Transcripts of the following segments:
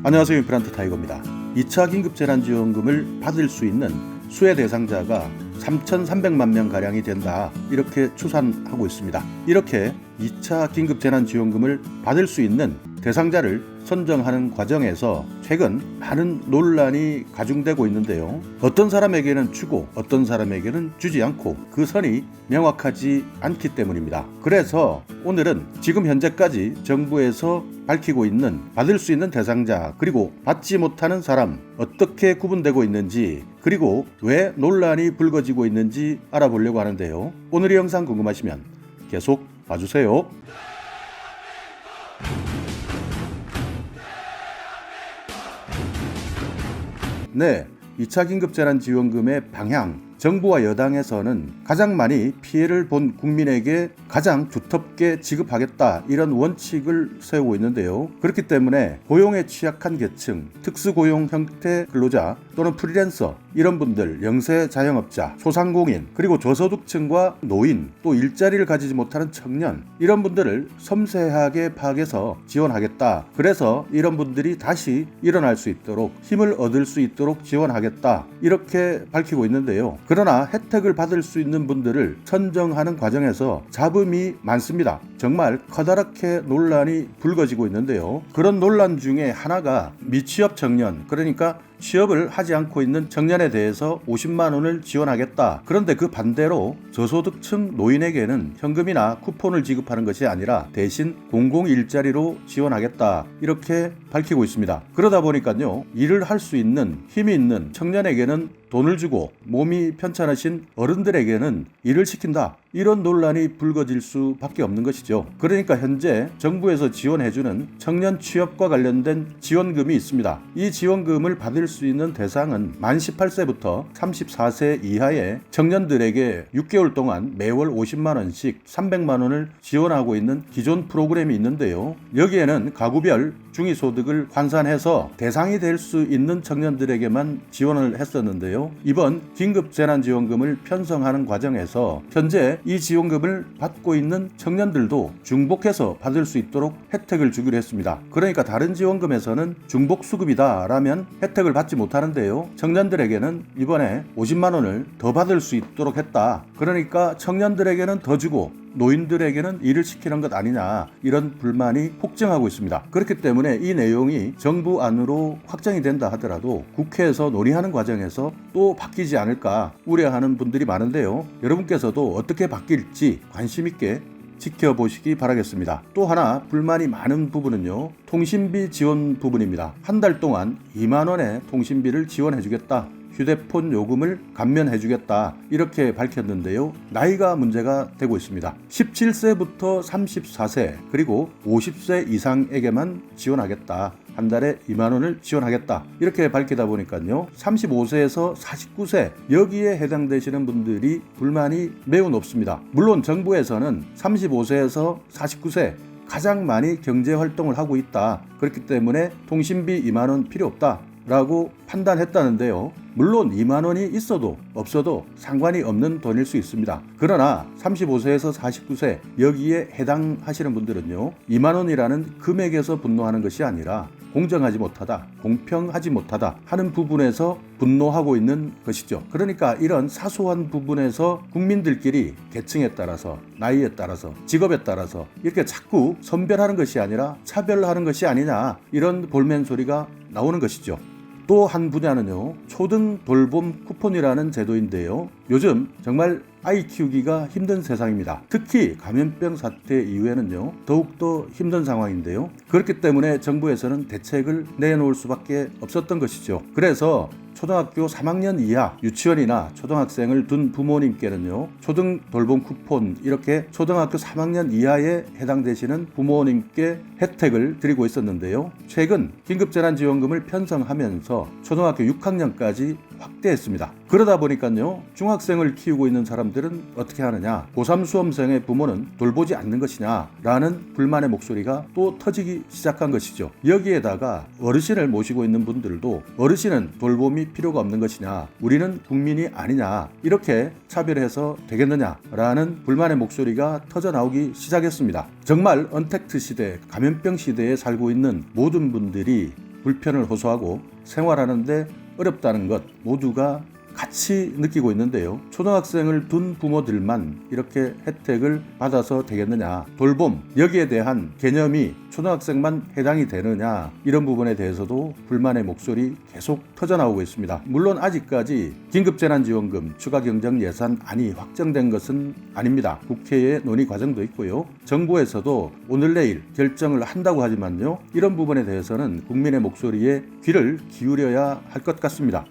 안녕하세요. 임플란트 타이거입니다. 2차 긴급재난지원금을 받을 수 있는 수혜 대상자가 3,300만 명가량이 된다, 이렇게 추산하고 있습니다. 이렇게 2차 긴급재난지원금을 받을 수 있는 대상자를 선정하는 과정에서 최근 많은 논란이 가중되고 있는데요. 어떤 사람에게는 주고 어떤 사람에게는 주지 않고 그 선이 명확하지 않기 때문입니다. 그래서 오늘은 지금 현재까지 정부에서 밝히고 있는 받을 수 있는 대상자, 그리고 받지 못하는 사람 어떻게 구분되고 있는지, 그리고 왜 논란이 불거지고 있는지 알아보려고 하는데요. 오늘 이 영상 궁금하시면 계속 봐주세요. 네, 2차 긴급재난지원금의 방향, 정부와 여당에서는 가장 많이 피해를 본 국민에게 가장 두텁게 지급하겠다, 이런 원칙을 세우고 있는데요. 그렇기 때문에 고용에 취약한 계층, 특수고용 형태 근로자 또는 프리랜서, 이런 분들, 영세 자영업자, 소상공인, 그리고 저소득층과 노인, 또 일자리를 가지지 못하는 청년, 이런 분들을 섬세하게 파악해서 지원하겠다. 그래서 이런 분들이 다시 일어날 수 있도록, 힘을 얻을 수 있도록 지원하겠다, 이렇게 밝히고 있는데요. 그러나 혜택을 받을 수 있는 분들을 선정하는 과정에서 잡음이 많습니다. 정말 커다랗게 논란이 불거지고 있는데요. 그런 논란 중에 하나가 미취업 청년, 그러니까 취업을 하지 않고 있는 청년에 대해서 50만 원을 지원하겠다. 그런데 그 반대로 저소득층 노인에게는 현금이나 쿠폰을 지급하는 것이 아니라 대신 공공 일자리로 지원하겠다, 이렇게 밝히고 있습니다. 그러다 보니까요, 일을 할 수 있는 힘이 있는 청년에게는 돈을 주고 몸이 편찮으신 어른들에게는 일을 시킨다, 이런 논란이 불거질 수밖에 없는 것이죠. 그러니까 현재 정부에서 지원해주는 청년 취업과 관련된 지원금이 있습니다. 이 지원금을 받을 수 있는 대상은 만 18세부터 34세 이하의 청년들에게 6개월 동안 매월 50만 원씩 300만 원을 지원하고 있는 기존 프로그램이 있는데요. 여기에는 가구별 중위소득을 환산해서 대상이 될 수 있는 청년들에게만 지원을 했었는데요. 이번 긴급재난지원금을 편성하는 과정에서 현재 이 지원금을 받고 있는 청년들도 중복해서 받을 수 있도록 혜택을 주기로 했습니다. 그러니까 다른 지원금에서는 중복수급이다 라면 혜택을 받지 못하는데요. 청년들에게는 이번에 50만 원을 더 받을 수 있도록 했다. 그러니까 청년들에게는 더 주고 노인들에게는 일을 시키는 것 아니냐, 이런 불만이 폭증하고 있습니다. 그렇기 때문에 이 내용이 정부 안으로 확정이 된다 하더라도 국회에서 논의하는 과정에서 또 바뀌지 않을까 우려하는 분들이 많은데요. 여러분께서도 어떻게 바뀔지 관심 있게 지켜보시기 바라겠습니다. 또 하나 불만이 많은 부분은요, 통신비 지원 부분입니다. 한 달 동안 2만 원의 통신비를 지원해주겠다, 휴대폰 요금을 감면해주겠다, 이렇게 밝혔는데요. 나이가 문제가 되고 있습니다. 17세부터 34세 그리고 50세 이상에게만 지원하겠다, 한 달에 2만 원을 지원하겠다, 이렇게 밝히다 보니까요, 35세에서 49세 여기에 해당되시는 분들이 불만이 매우 높습니다. 물론 정부에서는 35세에서 49세 가장 많이 경제활동을 하고 있다, 그렇기 때문에 통신비 2만 원 필요 없다 라고 판단했다는데요. 물론 2만 원이 있어도 없어도 상관이 없는 돈일 수 있습니다. 그러나 35세에서 49세 여기에 해당하시는 분들은요, 2만 원이라는 금액에서 분노하는 것이 아니라 공정하지 못하다, 공평하지 못하다 하는 부분에서 분노하고 있는 것이죠. 그러니까 이런 사소한 부분에서 국민들끼리 계층에 따라서, 나이에 따라서, 직업에 따라서 이렇게 자꾸 선별하는 것이 아니라 차별하는 것이 아니냐, 이런 볼멘 소리가 나오는 것이죠. 또 한 분야는요, 초등 돌봄 쿠폰이라는 제도인데요. 요즘 정말 아이 키우기가 힘든 세상입니다. 특히 감염병 사태 이후에는요, 더욱더 힘든 상황인데요. 그렇기 때문에 정부에서는 대책을 내놓을 수밖에 없었던 것이죠. 그래서 초등학교 3학년 이하 유치원이나 초등학생을 둔 부모님께는요, 초등 돌봄 쿠폰, 이렇게 초등학교 3학년 이하에 해당되시는 부모님께 혜택을 드리고 있었는데요. 최근 긴급재난지원금을 편성하면서 초등학교 6학년까지 확대했습니다. 그러다 보니까요, 중학생을 키우고 있는 사람들은 어떻게 하느냐, 고3 수험생의 부모는 돌보지 않는 것이냐 라는 불만의 목소리가 또 터지기 시작한 것이죠. 여기에다가 어르신을 모시고 있는 분들도 어르신은 돌봄이 필요가 없는 것이냐, 우리는 국민이 아니냐, 이렇게 차별해서 되겠느냐 라는 불만의 목소리가 터져 나오기 시작했습니다. 정말 언택트 시대, 감염병 시대에 살고 있는 모든 분들이 불편을 호소하고 생활하는데 어렵다는 것 모두가 같이 느끼고 있는데요. 초등학생을 둔 부모들만 이렇게 혜택을 받아서 되겠느냐, 돌봄 여기에 대한 개념이 초등학생만 해당이 되느냐, 이런 부분에 대해서도 불만의 목소리 계속 터져나오고 있습니다. 물론 아직까지 긴급재난지원금 추가 경정 예산안이 확정된 것은 아닙니다. 국회의 논의 과정도 있고요. 정부에서도 오늘 내일 결정을 한다고 하지만요, 이런 부분에 대해서는 국민의 목소리에 귀를 기울여야 할 것 같습니다.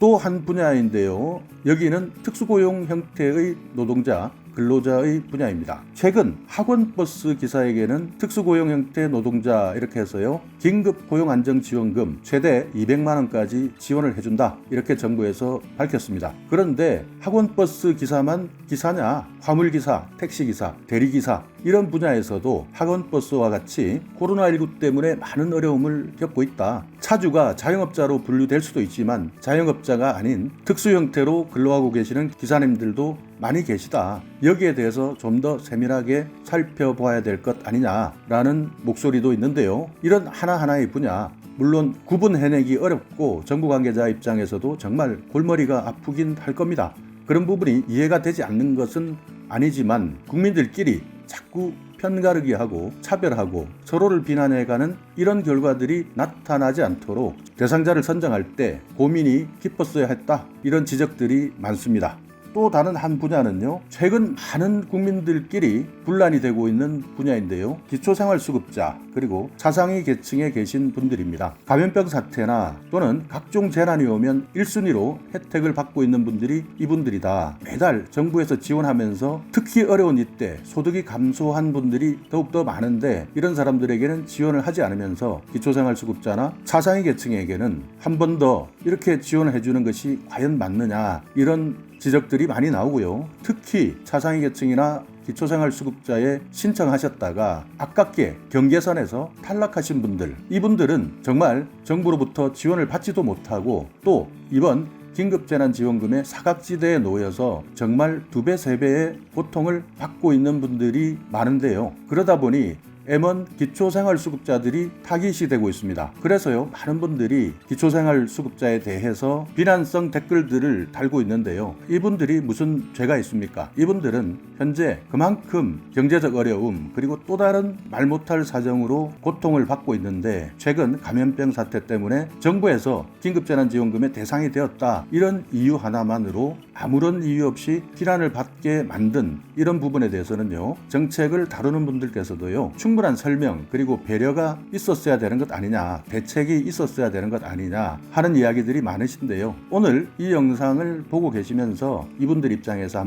또 한 분야인데요. 여기는 특수고용 형태의 노동자, 근로자의 분야입니다. 최근 학원버스 기사에게는 특수고용 형태 노동자 이렇게 해서요, 긴급고용안정지원금 최대 200만 원까지 지원을 해준다, 이렇게 정부에서 밝혔습니다. 그런데 학원버스 기사만 기사냐? 화물기사, 택시기사, 대리기사 이런 분야에서도 학원버스와 같이 코로나19 때문에 많은 어려움을 겪고 있다. 차주가 자영업자로 분류될 수도 있지만 자영업자가 아닌 특수 형태로 근로하고 계시는 기사님들도 많이 계시다. 여기에 대해서 좀 더 세밀하게 살펴봐야 될 것 아니냐라는 목소리도 있는데요. 이런 하나하나의 분야, 물론 구분해내기 어렵고 정부 관계자 입장에서도 정말 골머리가 아프긴 할 겁니다. 그런 부분이 이해가 되지 않는 것은 아니지만 국민들끼리 자꾸 편가르기 하고 차별하고 서로를 비난해가는 이런 결과들이 나타나지 않도록 대상자를 선정할 때 고민이 깊었어야 했다, 이런 지적들이 많습니다. 또 다른 한 분야는요, 최근 많은 국민들끼리 분란이 되고 있는 분야인데요. 기초생활수급자 그리고 차상위 계층에 계신 분들입니다. 감염병 사태나 또는 각종 재난이 오면 1순위로 혜택을 받고 있는 분들이 이분들이다. 매달 정부에서 지원하면서 특히 어려운 이때 소득이 감소한 분들이 더욱더 많은데, 이런 사람들에게는 지원을 하지 않으면서 기초생활수급자나 차상위 계층에게는 한 번 더 이렇게 지원을 해주는 것이 과연 맞느냐, 이런 지적들이 많이 나오고요. 특히 차상위 계층이나 기초생활수급자에 신청하셨다가 아깝게 경계선에서 탈락하신 분들, 이분들은 정말 정부로부터 지원을 받지도 못하고 또 이번 긴급재난지원금의 사각지대에 놓여서 정말 2배, 3배의 고통을 받고 있는 분들이 많은데요. 그러다 보니 M1 기초생활수급자들이 타깃이 되고 있습니다. 그래서요, 많은 분들이 기초생활수급자에 대해서 비난성 댓글들을 달고 있는데요. 이분들이 무슨 죄가 있습니까? 이분들은 현재 그만큼 경제적 어려움 그리고 또 다른 말 못할 사정으로 고통을 받고 있는데, 최근 감염병 사태 때문에 정부에서 긴급재난지원금의 대상이 되었다, 이런 이유 하나만으로 아무런 이유 없이 비난을 받게 만든 이런 부분에 대해서는요, 정책을 다루는 분들께서도요, 충분한 설명 그리고 배려가 있었어야 되는 것 아니냐, 대책이 있었어야 되는 것 아니냐 하는 이야기들이 많으신데요. 오늘 이 영상을 보고 계시면서 이분들 입장에서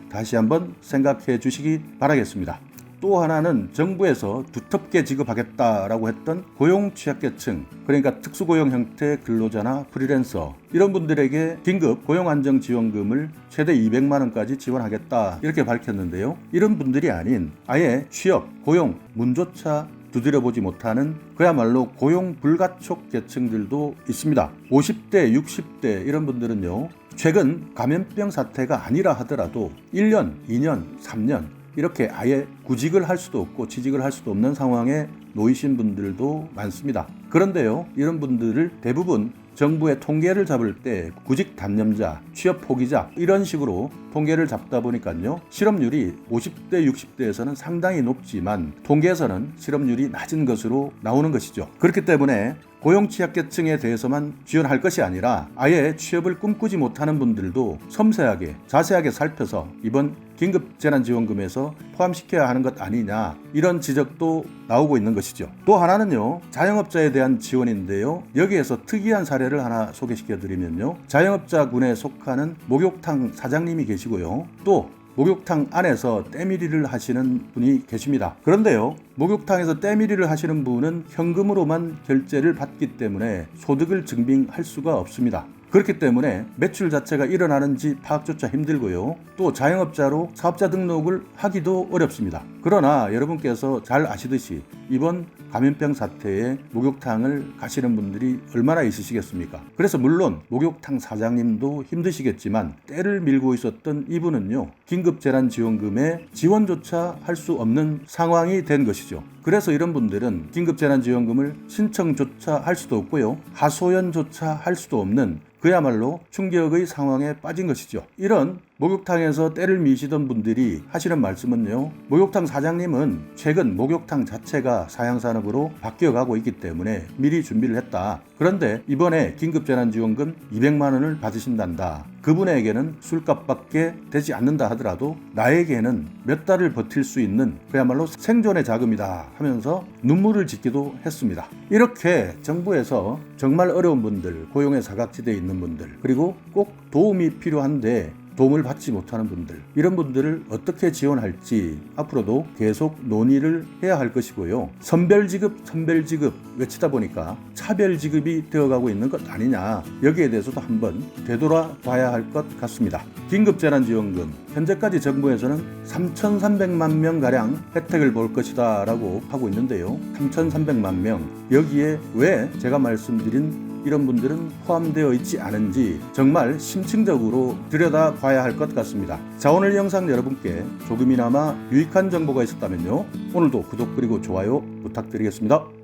다시 한번 생각해 주시기 바라겠습니다. 또 하나는 정부에서 두텁게 지급하겠다라고 했던 고용 취약계층, 그러니까 특수고용 형태 근로자나 프리랜서, 이런 분들에게 긴급 고용안정지원금을 최대 200만 원까지 지원하겠다, 이렇게 밝혔는데요. 이런 분들이 아닌 아예 취업, 고용, 문조차 두드려보지 못하는 그야말로 고용 불가촉 계층들도 있습니다. 50대, 60대 이런 분들은요, 최근 감염병 사태가 아니라 하더라도 1년, 2년, 3년 이렇게 아예 구직을 할 수도 없고 취직을 할 수도 없는 상황에 놓이신 분들도 많습니다. 그런데요, 이런 분들을 대부분 정부의 통계를 잡을 때 구직 단념자, 취업 포기자 이런 식으로 통계를 잡다 보니까요, 실업률이 50대, 60대에서는 상당히 높지만 통계에서는 실업률이 낮은 것으로 나오는 것이죠. 그렇기 때문에 고용 취약계층에 대해서만 지원할 것이 아니라 아예 취업을 꿈꾸지 못하는 분들도 섬세하게 자세하게 살펴서 이번 긴급재난지원금에서 포함시켜야 하는 것 아니냐, 이런 지적도 나오고 있는 것이죠. 또 하나는요, 자영업자에 대한 지원인데요. 여기에서 특이한 사례를 하나 소개시켜드리면요, 자영업자군에 속하는 목욕탕 사장님이 계시고요, 또 목욕탕 안에서 때밀이를 하시는 분이 계십니다. 그런데요, 목욕탕에서 때밀이를 하시는 분은 현금으로만 결제를 받기 때문에 소득을 증빙할 수가 없습니다. 그렇기 때문에 매출 자체가 일어나는지 파악조차 힘들고요. 또 자영업자로 사업자 등록을 하기도 어렵습니다. 그러나 여러분께서 잘 아시듯이 이번 감염병 사태에 목욕탕을 가시는 분들이 얼마나 있으시겠습니까? 그래서 물론 목욕탕 사장님도 힘드시겠지만 때를 밀고 있었던 이분은요, 긴급재난지원금에 지원조차 할 수 없는 상황이 된 것이죠. 그래서 이런 분들은 긴급재난지원금을 신청조차 할 수도 없고요, 하소연조차 할 수도 없는 그야말로 충격의 상황에 빠진 것이죠. 이런 목욕탕에서 때를 미시던 분들이 하시는 말씀은요, 목욕탕 사장님은 최근 목욕탕 자체가 사양산업으로 바뀌어가고 있기 때문에 미리 준비를 했다. 그런데 이번에 긴급재난지원금 200만 원을 받으신단다. 그분에게는 술값밖에 되지 않는다 하더라도 나에게는 몇 달을 버틸 수 있는 그야말로 생존의 자금이다 하면서 눈물을 짓기도 했습니다. 이렇게 정부에서 정말 어려운 분들, 고용의 사각지대에 있는 분들, 그리고 꼭 도움이 필요한데 도움을 받지 못하는 분들, 이런 분들을 어떻게 지원할지 앞으로도 계속 논의를 해야 할 것이고요. 선별지급 외치다 보니까 차별지급이 되어가고 있는 것 아니냐, 여기에 대해서도 한번 되돌아봐야 할 것 같습니다. 긴급재난지원금 현재까지 정부에서는 3,300만 명가량 혜택을 볼 것이다 라고 하고 있는데요. 3,300만 명, 여기에 왜 제가 말씀드린 이런 분들은 포함되어 있지 않은지 정말 심층적으로 들여다봐야 할 것 같습니다. 자, 오늘 영상 여러분께 조금이나마 유익한 정보가 있었다면요, 오늘도 구독 그리고 좋아요 부탁드리겠습니다.